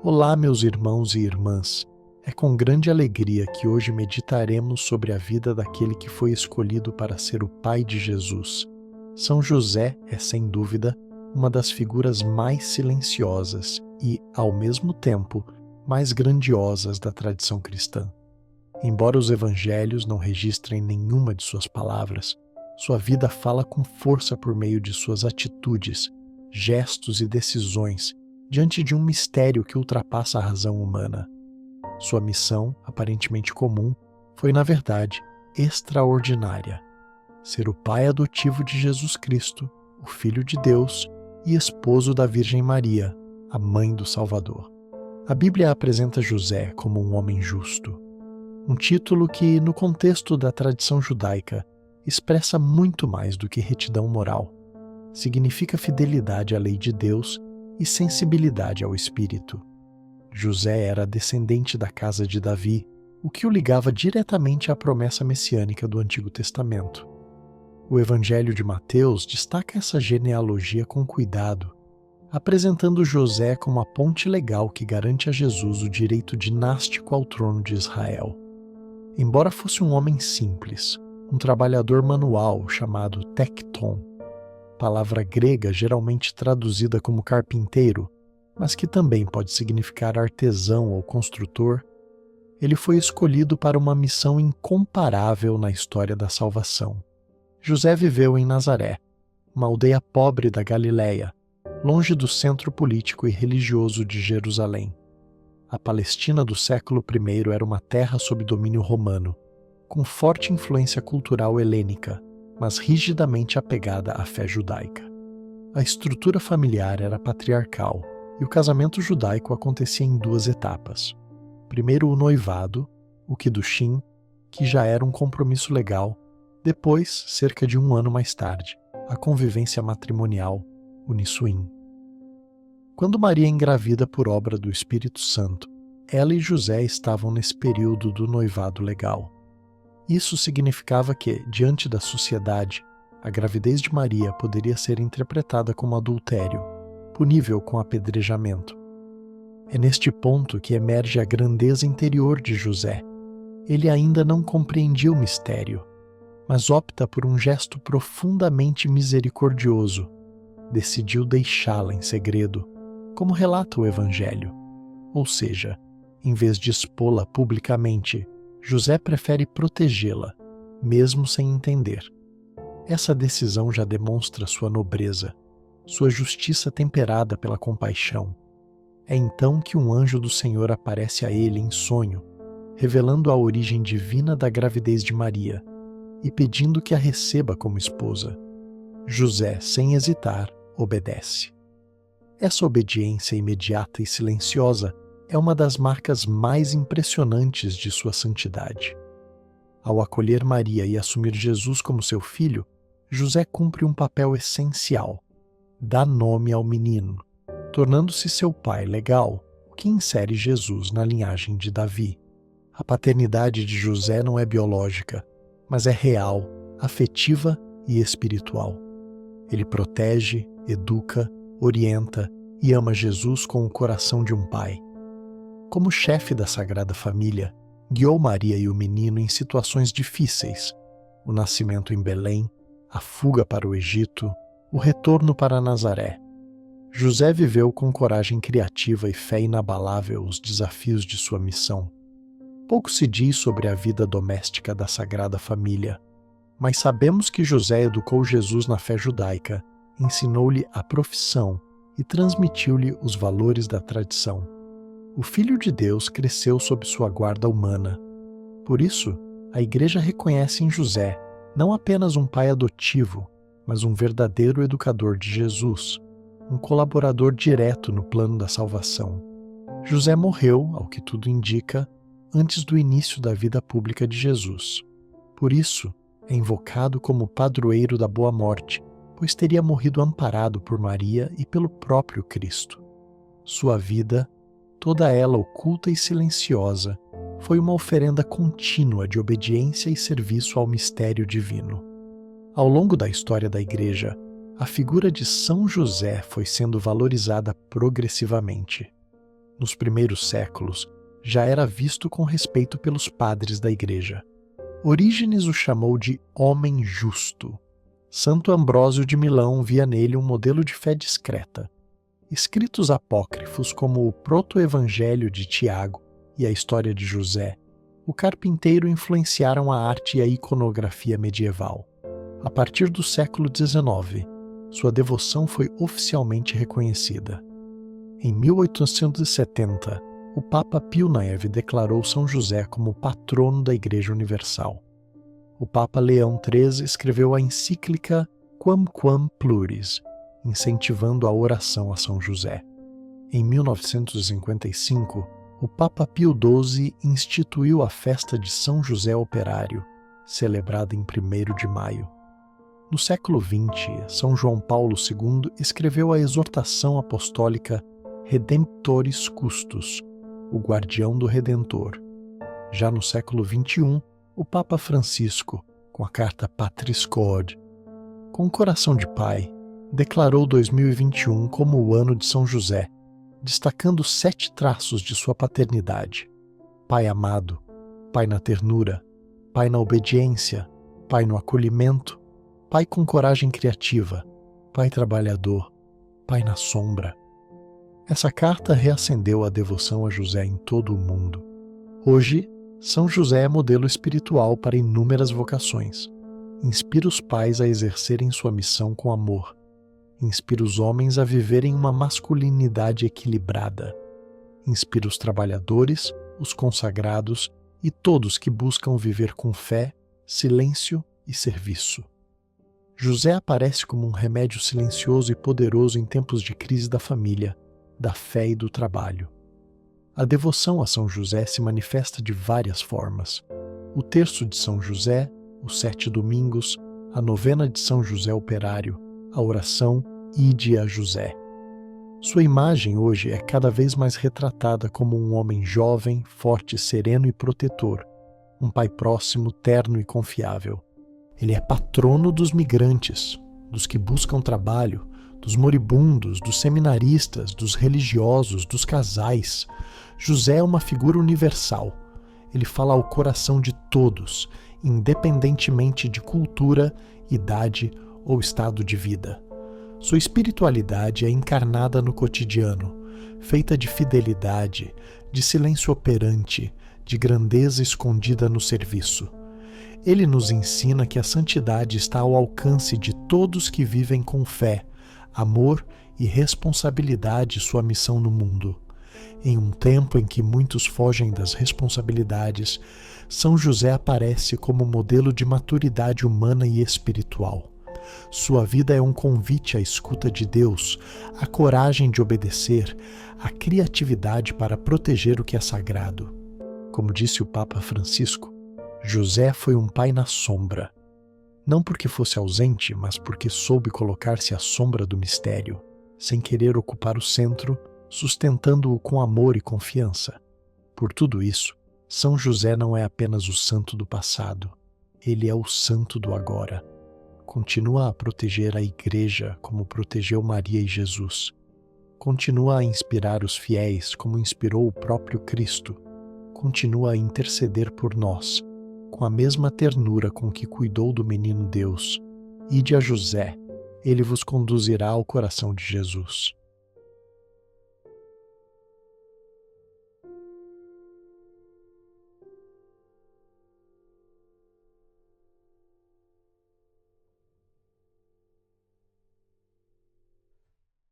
Olá, meus irmãos e irmãs. É com grande alegria que hoje meditaremos sobre a vida daquele que foi escolhido para ser o pai de Jesus. São José é, sem dúvida, uma das figuras mais silenciosas e, ao mesmo tempo, mais grandiosas da tradição cristã. Embora os evangelhos não registrem nenhuma de suas palavras, sua vida fala com força por meio de suas atitudes, gestos e decisões diante de um mistério que ultrapassa a razão humana. Sua missão, aparentemente comum, foi, na verdade, extraordinária: ser o pai adotivo de Jesus Cristo, o Filho de Deus e esposo da Virgem Maria, a mãe do Salvador. A Bíblia apresenta José como um homem justo, um título que, no contexto da tradição judaica, expressa muito mais do que retidão moral. Significa fidelidade à lei de Deus e sensibilidade ao Espírito. José era descendente da casa de Davi, o que o ligava diretamente à promessa messiânica do Antigo Testamento. O Evangelho de Mateus destaca essa genealogia com cuidado, apresentando José como a ponte legal que garante a Jesus o direito dinástico ao trono de Israel. Embora fosse um homem simples, um trabalhador manual chamado tekton, palavra grega geralmente traduzida como carpinteiro, mas que também pode significar artesão ou construtor, ele foi escolhido para uma missão incomparável na história da salvação. José viveu em Nazaré, uma aldeia pobre da Galileia, longe do centro político e religioso de Jerusalém. A Palestina do século I era uma terra sob domínio romano, com forte influência cultural helênica, mas rigidamente apegada à fé judaica. A estrutura familiar era patriarcal e o casamento judaico acontecia em duas etapas. Primeiro o noivado, o Kiddushin, que já era um compromisso legal. Depois, cerca de um ano mais tarde, a convivência matrimonial, o Nissuim. Quando Maria engravida por obra do Espírito Santo, ela e José estavam nesse período do noivado legal. Isso significava que, diante da sociedade, a gravidez de Maria poderia ser interpretada como adultério, punível com apedrejamento. É neste ponto que emerge a grandeza interior de José. Ele ainda não compreendia o mistério, mas opta por um gesto profundamente misericordioso. Decidiu deixá-la em segredo, como relata o Evangelho. Ou seja, em vez de expô-la publicamente, José prefere protegê-la, mesmo sem entender. Essa decisão já demonstra sua nobreza, sua justiça temperada pela compaixão. É então que um anjo do Senhor aparece a ele em sonho, revelando a origem divina da gravidez de Maria e pedindo que a receba como esposa. José, sem hesitar, obedece. Essa obediência imediata e silenciosa é uma das marcas mais impressionantes de sua santidade. Ao acolher Maria e assumir Jesus como seu filho, José cumpre um papel essencial: dá nome ao menino, tornando-se seu pai legal, o que insere Jesus na linhagem de Davi. A paternidade de José não é biológica, mas é real, afetiva e espiritual. Ele protege, educa, orienta e ama Jesus com o coração de um pai. Como chefe da Sagrada Família, guiou Maria e o menino em situações difíceis: o nascimento em Belém, a fuga para o Egito, o retorno para Nazaré. José viveu com coragem criativa e fé inabalável os desafios de sua missão. Pouco se diz sobre a vida doméstica da Sagrada Família, mas sabemos que José educou Jesus na fé judaica, ensinou-lhe a profissão e transmitiu-lhe os valores da tradição. O Filho de Deus cresceu sob sua guarda humana. Por isso, a Igreja reconhece em José não apenas um pai adotivo, mas um verdadeiro educador de Jesus, um colaborador direto no plano da salvação. José morreu, ao que tudo indica, antes do início da vida pública de Jesus. Por isso, é invocado como padroeiro da boa morte, pois teria morrido amparado por Maria e pelo próprio Cristo. Sua vida, toda ela oculta e silenciosa, foi uma oferenda contínua de obediência e serviço ao mistério divino. Ao longo da história da Igreja, a figura de São José foi sendo valorizada progressivamente. nos primeiros séculos, já era visto com respeito pelos padres da Igreja. Orígenes o chamou de homem justo. Santo Ambrósio de Milão via nele um modelo de fé discreta. Escritos apócrifos como o Proto-Evangelho de Tiago e a História de José, o carpinteiro influenciaram a arte e a iconografia medieval. A partir do século XIX, sua devoção foi oficialmente reconhecida. Em 1870, o Papa Pio IX declarou São José como patrono da Igreja Universal. O Papa Leão XIII escreveu a encíclica Quamquam Pluris, incentivando a oração a São José. Em 1955, o Papa Pio XII instituiu a festa de São José Operário, celebrada em 1º de maio. No século XX, São João Paulo II escreveu a exortação apostólica Redemptoris Custos, o guardião do Redentor. Já no século XXI, o Papa Francisco, com a carta Patris Corde, com coração de pai, declarou 2021 como o ano de São José, destacando 7 traços de sua paternidade: pai amado, pai na ternura, pai na obediência, pai no acolhimento, pai com coragem criativa, pai trabalhador, pai na sombra. Essa carta reacendeu a devoção a José em todo o mundo. Hoje, São José é modelo espiritual para inúmeras vocações. Inspira os pais a exercerem sua missão com amor. Inspira os homens a viverem uma masculinidade equilibrada. Inspira os trabalhadores, os consagrados e todos que buscam viver com fé, silêncio e serviço. José aparece como um remédio silencioso e poderoso em tempos de crise da família, da fé e do trabalho. A devoção a São José se manifesta de várias formas. O terço de São José, os 7 domingos, a novena de São José Operário, a oração Ide a José. Sua imagem hoje é cada vez mais retratada como um homem jovem, forte, sereno e protetor, um pai próximo, terno e confiável. Ele é patrono dos migrantes, dos que buscam trabalho, dos moribundos, dos seminaristas, dos religiosos, dos casais. José é uma figura universal. Ele fala ao coração de todos, independentemente de cultura, idade ou estado de vida. Sua espiritualidade é encarnada no cotidiano, feita de fidelidade, de silêncio operante, de grandeza escondida no serviço. Ele nos ensina que a santidade está ao alcance de todos que vivem com fé, amor e responsabilidade sua missão no mundo. Em um tempo em que muitos fogem das responsabilidades, São José aparece como modelo de maturidade humana e espiritual. Sua vida é um convite à escuta de Deus, à coragem de obedecer, à criatividade para proteger o que é sagrado. Como disse o Papa Francisco, José foi um pai na sombra. Não porque fosse ausente, mas porque soube colocar-se à sombra do mistério, sem querer ocupar o centro, sustentando-o com amor e confiança. Por tudo isso, São José não é apenas o santo do passado, ele é o santo do agora. Continua a proteger a Igreja como protegeu Maria e Jesus. Continua a inspirar os fiéis como inspirou o próprio Cristo. Continua a interceder por nós, com a mesma ternura com que cuidou do menino Deus. Ide a José, ele vos conduzirá ao coração de Jesus.